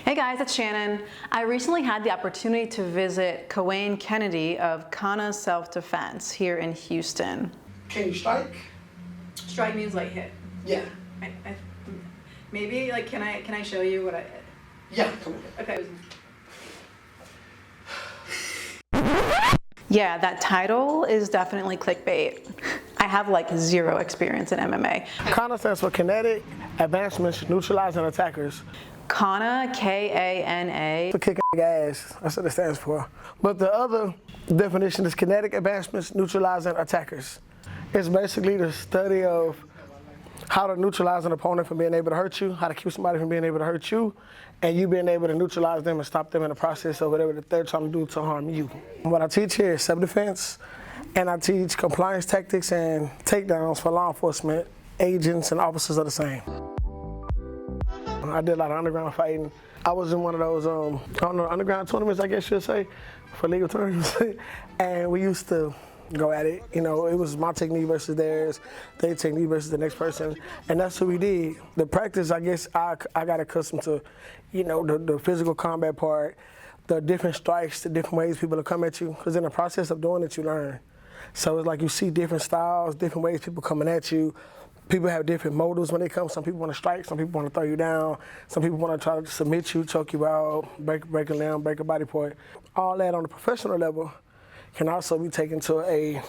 Hey guys, it's Shannon. I recently had the opportunity to visit Kawayne Kennedy of KANA Self Defense here in Houston. Can you strike? Strike means like hit. Yeah. Maybe like can I show you what I? Yeah, come on. Okay. Yeah, that title is definitely clickbait. I have like zero experience in MMA. KANA stands for Kinetic Advancements Neutralizing Attackers. KANA, K-A-N-A. To kick ass, that's what it stands for. But the other definition is Kinetic Advancements Neutralizing Attackers. It's basically the study of how to neutralize an opponent from being able to hurt you, how to keep somebody from being able to hurt you, and you being able to neutralize them and stop them in the process of whatever that they're trying to do to harm you. What I teach here is self-defense, and I teach compliance tactics and takedowns for law enforcement agents and officers of the same. I did a lot of underground fighting. I was in one of those, underground tournaments, I guess you'd say, for legal terms. And we used to go at it. You know, it was my technique versus theirs, their technique versus the next person. And that's what we did. The practice, I guess, I got accustomed to, you know, the physical combat part, the different strikes, the different ways people will come at you. Because in the process of doing it, you learn. So it's like you see different styles, different ways people coming at you. People have different motives when they come. Some people want to strike, some people want to throw you down, some people want to try to submit you, choke you out, break a limb, break a body part. All that on a professional level can also be taken to a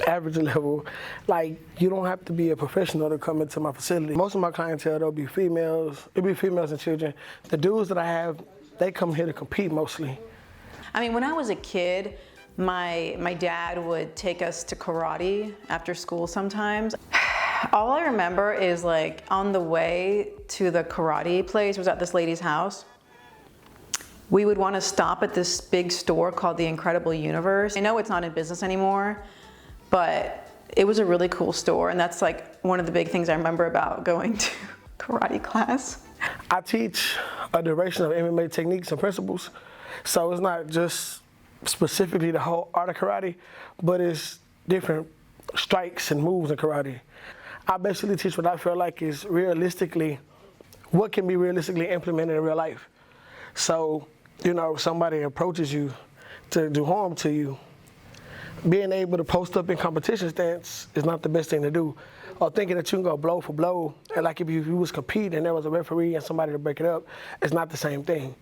average level. Like, you don't have to be a professional to come into my facility. Most of my clientele, they'll be females. It'll be females and children. The dudes that I have, they come here to compete mostly. I mean, when I was a kid, my dad would take us to karate after school sometimes. All I remember is like on the way to the karate place, was at this lady's house. We would want to stop at this big store called The Incredible Universe. I know it's not in business anymore, but it was a really cool store, and that's like one of the big things I remember about going to karate class. I teach a duration of MMA techniques and principles, so it's not just specifically the whole art of karate, but it's different strikes and moves in karate. I basically teach what I feel like is realistically, what can be realistically implemented in real life. So, you know, if somebody approaches you to do harm to you, being able to post up in competition stance is not the best thing to do. Or thinking that you can go blow for blow, and like if you was competing and there was a referee and somebody to break it up, it's not the same thing.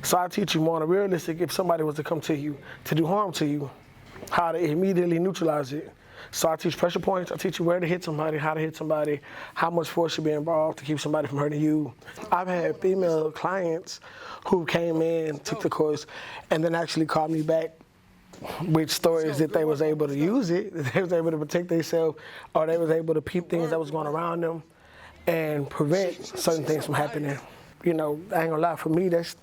So I teach you more on a realistic, if somebody was to come to you to do harm to you, how to immediately neutralize it. So I teach pressure points, I teach you where to hit somebody, how to hit somebody, how much force should be involved to keep somebody from hurting you. I've had female clients who came in, took the course, and then actually called me back with stories that they was able to use it, that they was able to protect themselves, or they was able to peep things that was going around them and prevent certain things from happening. You know, I ain't gonna lie, for me, that's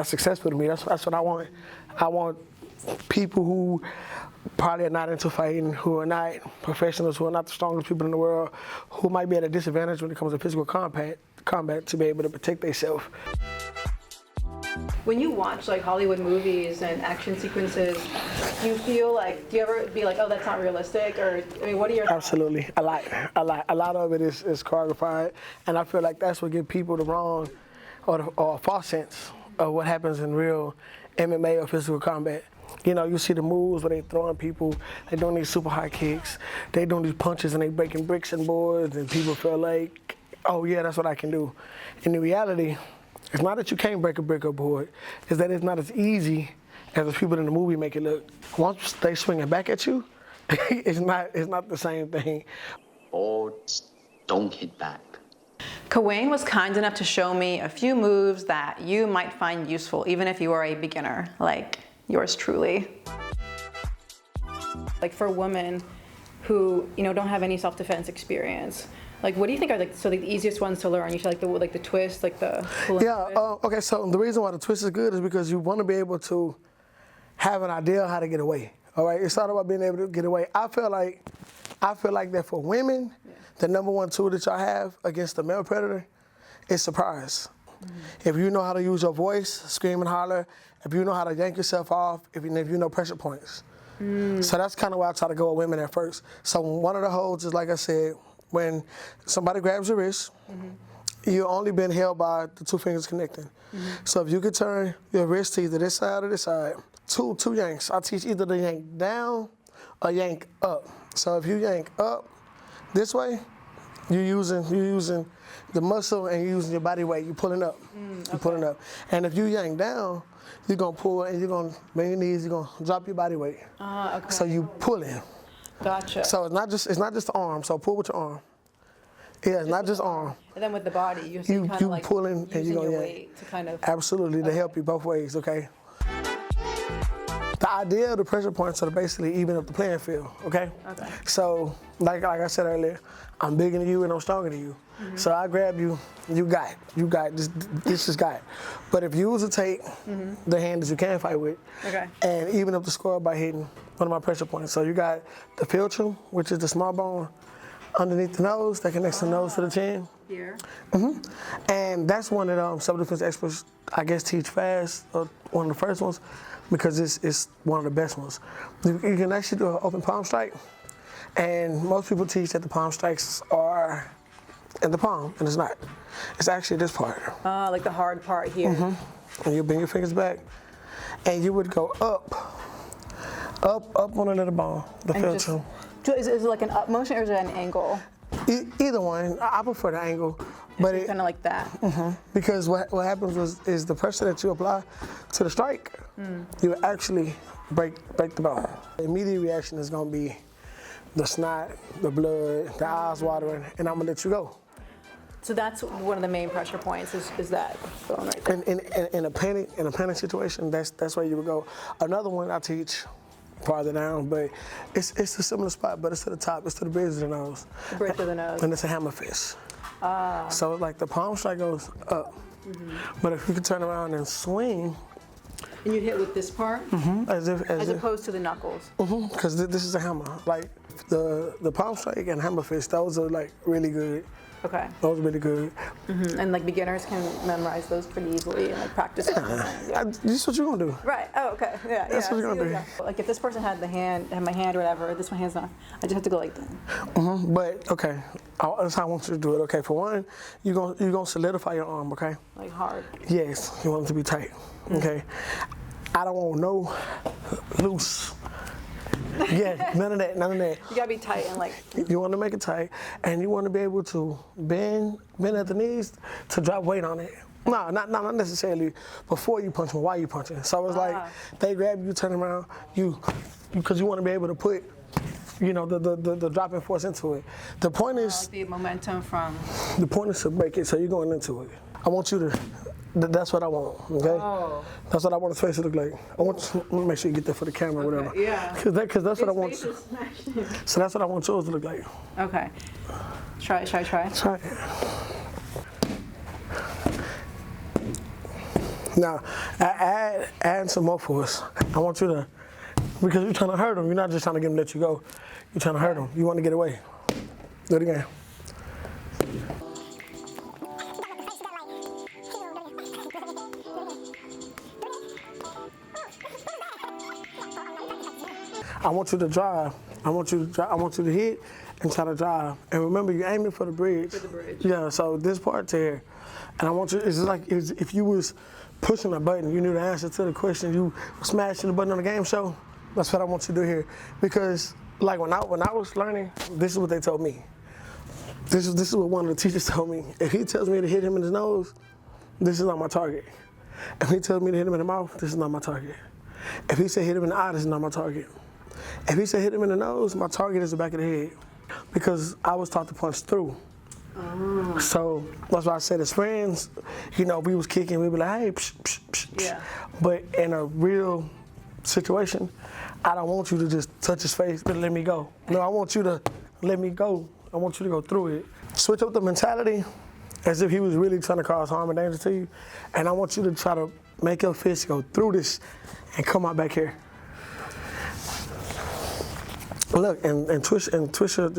successful to me. That's what I want. I want people who probably are not into fighting, who are not professionals, who are not the strongest people in the world, who might be at a disadvantage when it comes to physical combat to be able to protect themselves. When you watch like Hollywood movies and action sequences, do you ever be like, oh, that's not realistic? Or, I mean, what are your thoughts? Absolutely, a lot of it is choreographed, and I feel like that's what gives people the wrong or false sense of what happens in real MMA or physical combat. You know, you see the moves where they throwing people, they doing these super high kicks, they doing these punches and they breaking bricks and boards, and people feel like, oh yeah, that's what I can do. In the reality, it's not that you can't break a brick or board, it's that it's not as easy as the people in the movie make it look. Once they swinging back at you, it's not the same thing. Or don't hit back. Kawayne was kind enough to show me a few moves that you might find useful, even if you are a beginner, like yours truly. Like for women who, you know, don't have any self-defense experience, like what do you think are the easiest ones to learn? You feel like the twist, like the pulling? Yeah. Okay. So the reason why the twist is good is because you want to be able to have an idea how to get away. All right. It's not about being able to get away. I feel like that for women, the number one tool that y'all have against the male predator is surprise. Mm-hmm. If you know how to use your voice, scream and holler, if you know how to yank yourself off, if you know pressure points. So that's kind of why I try to go with women at first. So one of the holds is, like I said, when somebody grabs your wrist, you've only been held by the two fingers connecting. So if you could turn your wrist to either this side or this side, two yanks. I teach either the yank down or yank up. So if you yank up this way, you're using the muscle and you're using your body weight. You're pulling up. You're pulling up. And if you yank down, you're gonna pull and you're gonna bend your knees. You're gonna drop your body weight. Okay. So you pulling. Gotcha. So it's not just the arm. So pull with your arm. Yeah, it's not just arm. And then with the body, you kind of like pulling and you're gonna your weight to kind of. Absolutely, to help you both ways. Okay. The idea of the pressure points are to basically even up the playing field. Okay. Okay. So like I said earlier, I'm bigger than you and I'm stronger than you. So I grab you, you got it. You got it. This just got it. But if you was to take the hand that you can fight with, and even up the score by hitting one of my pressure points. So you got the philtrum, which is the small bone underneath the nose that connects the nose to the chin. Here. And that's one that self-defense experts, I guess, teach fast, one of the first ones, because it's one of the best ones. You can actually do an open palm strike, and most people teach that the palm strikes are in the palm, and it's not. It's actually this part. Like the hard part here. And you bring your fingers back, and you would go up on the little bone, the philtrum. Is it like an up motion or is it an angle? Either one. I prefer the angle, but it's kind of like that. Because what happens is the pressure that you apply to the strike, you actually break the bone. The immediate reaction is going to be the snot, the blood, the eyes watering, and I'm gonna let you go. So that's one of the main pressure points is that bone right there. In a panic situation, that's where you would go. Another one I teach farther down, but it's a similar spot, but it's to the top, it's to the bridge of the nose. The bridge of the nose. And it's a hammer fist. So like the palm strike goes up, but if you could turn around and swing. And you hit with this part? As opposed to the knuckles? Because this is a hammer. Like the palm strike and hammer fist, those are like really good. Okay. Those are really good. And like beginners can memorize those pretty easily and like practice. This is what you're gonna do. Right. Oh, okay. Yeah. That's what you're gonna do. Like if this person had my hand or whatever, this one hand's not. I just have to go like that. But okay, that's how I want you to do it. Okay. For one, you're gonna solidify your arm. Okay. Like hard. Yes. You want it to be tight. Okay. I don't want no loose. Yeah, none of that. You gotta be tight and like. You want to make it tight, and you want to be able to bend at the knees to drop weight on it. No, not necessarily before you punch, but while you punching. So it's like they grab you, turn around, because you want to be able to put, the dropping force into it. The point is the momentum from. The point is to break it, so you're going into it. I want you to. That's what I want, okay? Oh. That's what I want his face to look like. I want to make sure you get that for the camera or whatever. Yeah. Because that's what I want. Face is smashing. So that's what I want yours to look like. Okay. Try. Try it. Now, add some more force. I want you to, because you're trying to hurt him. You're not just trying to get him to let you go. You're trying to hurt him. You want to get away. Do it again. I want you to drive. I want you to hit and try to drive. And remember, you're aiming for the bridge. For the bridge. Yeah, so this part here. And I want you, it's like if you was pushing a button, you knew the answer to the question, you were smashing the button on the game show. That's what I want you to do here. Because like when I was learning, this is what they told me. This is what one of the teachers told me. If he tells me to hit him in his nose, this is not my target. If he tells me to hit him in the mouth, this is not my target. If he said hit him in the eye, this is not my target. If he said hit him in the nose, my target is the back of the head. Because I was taught to punch through. So that's why I said as friends, we was kicking, we'd be like, hey, psh, psh, psh, psh. Yeah. But in a real situation, I don't want you to just touch his face and let me go. No, I want you to let me go. I want you to go through it. Switch up the mentality as if he was really trying to cause harm and danger to you. And I want you to try to make your fist go through this and come out back here. Look, and twist your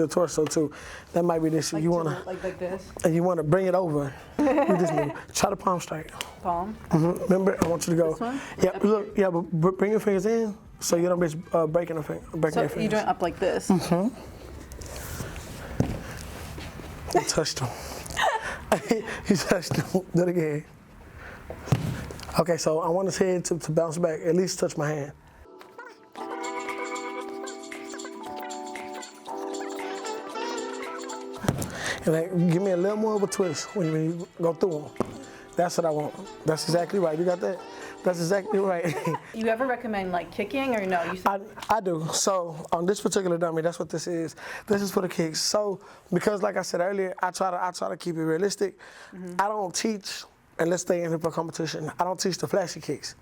torso too. That might be this. Like you wanna like this. And you wanna bring it over. You just move. Try the palm strike. Palm. Remember, I want you to go. This one? Yeah, look, yeah, but bring your fingers in so you don't be breaking your fingers. So you're doing up like this. You touched them. You touched him. Do it again. Okay, so I want his head to bounce back, at least touch my hand. And then give me a little more of a twist when you go through them. That's what I want. That's exactly right. You got that? That's exactly right. You ever recommend like kicking or no? I do. So on this particular dummy, that's what this is. This is for the kicks. So because like I said earlier, I try to keep it realistic. I don't teach, and let's stay in here for competition. I don't teach the flashy kicks.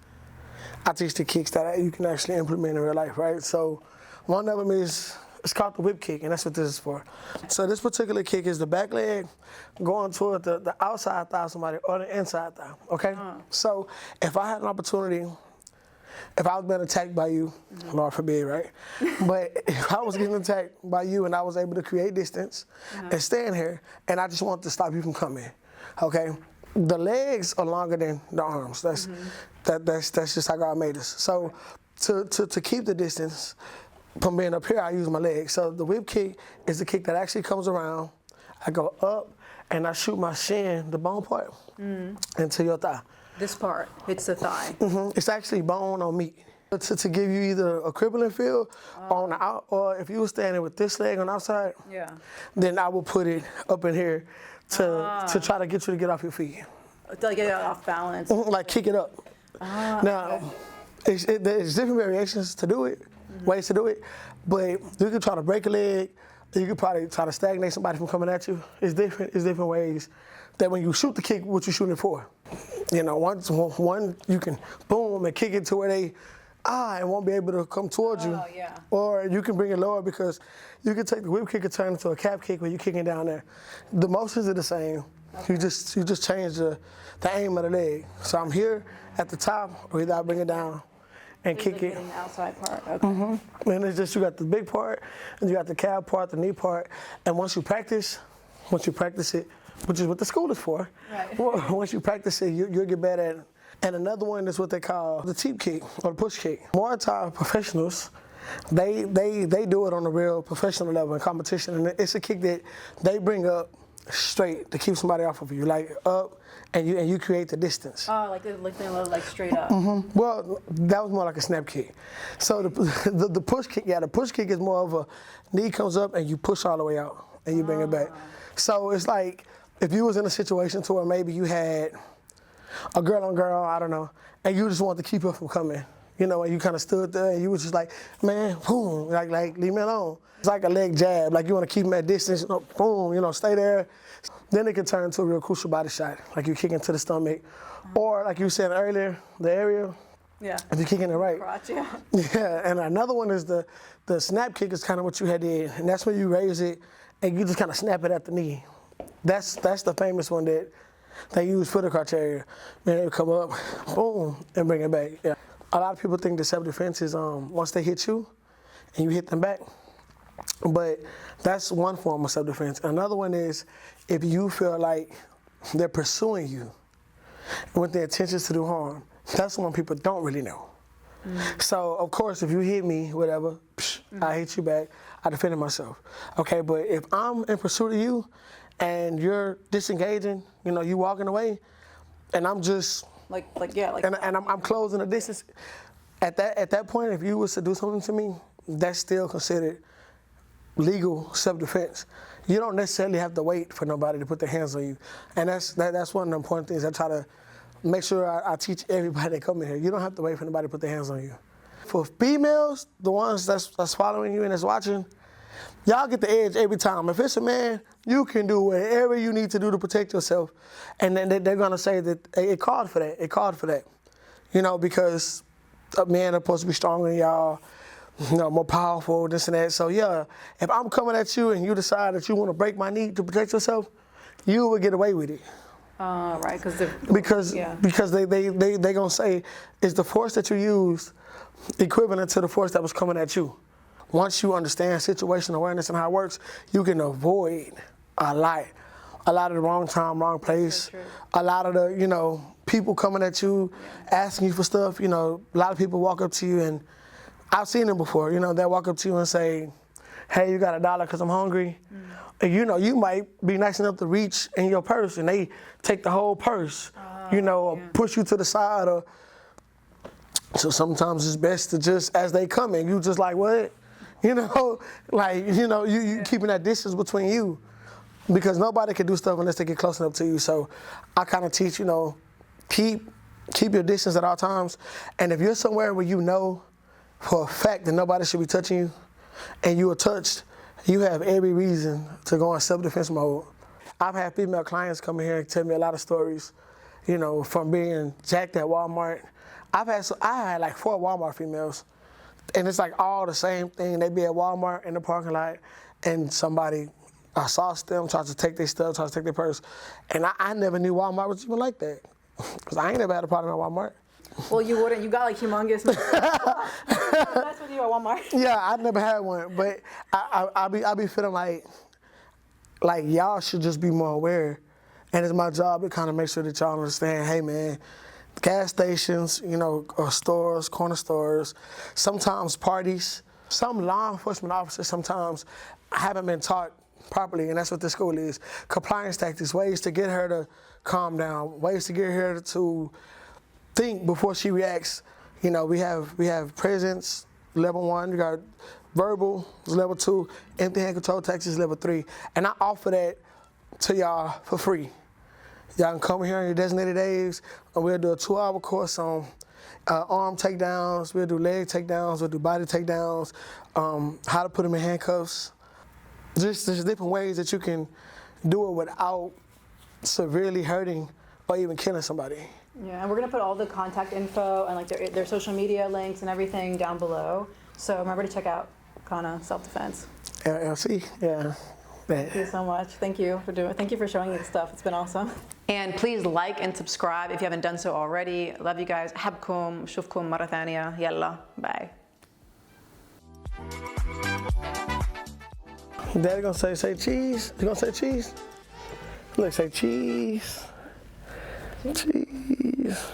I teach the kicks that you can actually implement in real life, right? So one of them is, it's called the whip kick, and that's what this is for. So this particular kick is the back leg going toward the outside thigh of somebody or the inside thigh, okay? So if I had an opportunity, if I was being attacked by you, Lord forbid, right? But if I was getting attacked by you and I was able to create distance and stand here, and I just want to stop you from coming, okay? The legs are longer than the arms. That's just how God made us. So to keep the distance, from being up here, I use my legs. So the whip kick is the kick that actually comes around. I go up and I shoot my shin, the bone part, into your thigh. This part hits the thigh. It's actually bone on meat. To give you either a crippling feel on the out, or if you were standing with this leg on the outside, then I will put it up in here to try to get you to get off your feet. To get off balance. Like kick it up. Now, there's different variations to do it. Ways to do it, but you could try to break a leg. You could probably try to stagnate somebody from coming at you. It's different ways that when you shoot the kick, what you're shooting for. You know, one you can boom and kick it to where they and won't be able to come towards you. Or you can bring it lower because you can take the whip kick and turn it into a cap kick where you're kicking down there. The motions are the same. You just change the aim of the leg. So I'm here at the top, or either I bring it down and kick it. The outside part. Okay. And it's just, you got the big part, and you got the calf part, the knee part, and once you practice it, which is what the school is for. Right. Once you practice it, you'll get better at it. And another one is what they call the teep kick or the push kick. Muay Thai professionals, they do it on a real professional level in competition, and it's a kick that they bring up straight to keep somebody off of you, like up, and you create the distance. Oh, like straight up. Well, that was more like a snap kick. So the push kick, the push kick is more of a knee comes up and you push all the way out and you bring it back. So it's like if you was in a situation to where maybe you had a girl on girl, I don't know, and you just wanted to keep her from coming. You know, and you kind of stood there and you was just like, man, boom, like leave me alone. It's like a leg jab, like you want to keep them at distance, boom, you know, stay there. Then it can turn into a real crucial body shot, like you kicking to the stomach. Or like you said earlier, the area, if you're kicking it right. Crotch, and another one is the snap kick is kind of what you had did, and that's when you raise it and you just kind of snap it at the knee. That's the famous one that they use for the crotch area. Man, they would come up, boom, and bring it back. Yeah. A lot of people think that self-defense is once they hit you and you hit them back. But that's one form of self-defense. Another one is if you feel like they're pursuing you with their intentions to do harm. That's one people don't really know. So, of course, if you hit me, whatever, I hit you back, I defended myself. Okay, but if I'm in pursuit of you and you're disengaging, you know, you walking away, and I'm just and I'm closing the distance. At that point, if you was to do something to me, that's still considered legal self-defense. You don't necessarily have to wait for nobody to put their hands on you, and that's one of the important things I try to make sure I teach everybody that come in here. You don't have to wait for nobody to put their hands on you. For females, the ones that's following you and that's watching, y'all get the edge every time. If it's a man, you can do whatever you need to do to protect yourself, and then they're gonna say that it called for that. It called for that, you know, because men are supposed to be stronger than y'all, you know, more powerful, this and that. So yeah, if I'm coming at you and you decide that you want to break my knee to protect yourself, you will get away with it. Right, because they gonna say, is the force that you used equivalent to the force that was coming at you? Once you understand situational awareness and how it works, you can avoid a lot of the wrong time, wrong place, a lot of the, you know, people coming at you, asking you for stuff. You know, a lot of people walk up to you, and I've seen them before, you know, they'll walk up to you and say, hey, you got $1 because I'm hungry. And you know, you might be nice enough to reach in your purse and they take the whole purse, or push you to the side. Or so sometimes it's best to just, as they come in, you just like, what? You keeping that distance between you, because nobody can do stuff unless they get close enough to you. So I kind of teach, keep your distance at all times. And if you're somewhere where you know for a fact that nobody should be touching you and you are touched, you have every reason to go in self-defense mode. I've had female clients come in here and tell me a lot of stories, from being jacked at Walmart. I had like 4 Walmart females, and it's like all the same thing. They be at Walmart in the parking lot, and somebody assaults them, tries to take their stuff, tries to take their purse. And I never knew Walmart was even like that, because I ain't never had a problem at Walmart. Well, you wouldn't. You got like humongous. That's what you at Walmart. Yeah, I never had one, but I be feeling like y'all should just be more aware, and it's my job to kind of make sure that y'all understand. Hey, man, gas stations, or stores, corner stores, sometimes parties. Some law enforcement officers sometimes haven't been taught properly, and that's what this school is. Compliance tactics, ways to get her to calm down, ways to get her to think before she reacts. We have presence, level 1, you got verbal, level 2, empty hand control tactics, level 3. And I offer that to y'all for free. Y'all can come here on your designated days, and we'll do a 2-hour course on arm takedowns, we'll do leg takedowns, we'll do body takedowns, how to put them in handcuffs. Just there's different ways that you can do it without severely hurting or even killing somebody. Yeah, and we're gonna put all the contact info and like their social media links and everything down below. So remember to check out KANA Self Defense. LLC, yeah. Thank you so much. Thank you for showing me this stuff. It's been awesome. And please like and subscribe if you haven't done so already. Love you guys. حبكم شوفكم مرة ثانية. يلا. Bye. Daddy gonna say cheese. You gonna say cheese? Look, say cheese. Cheese.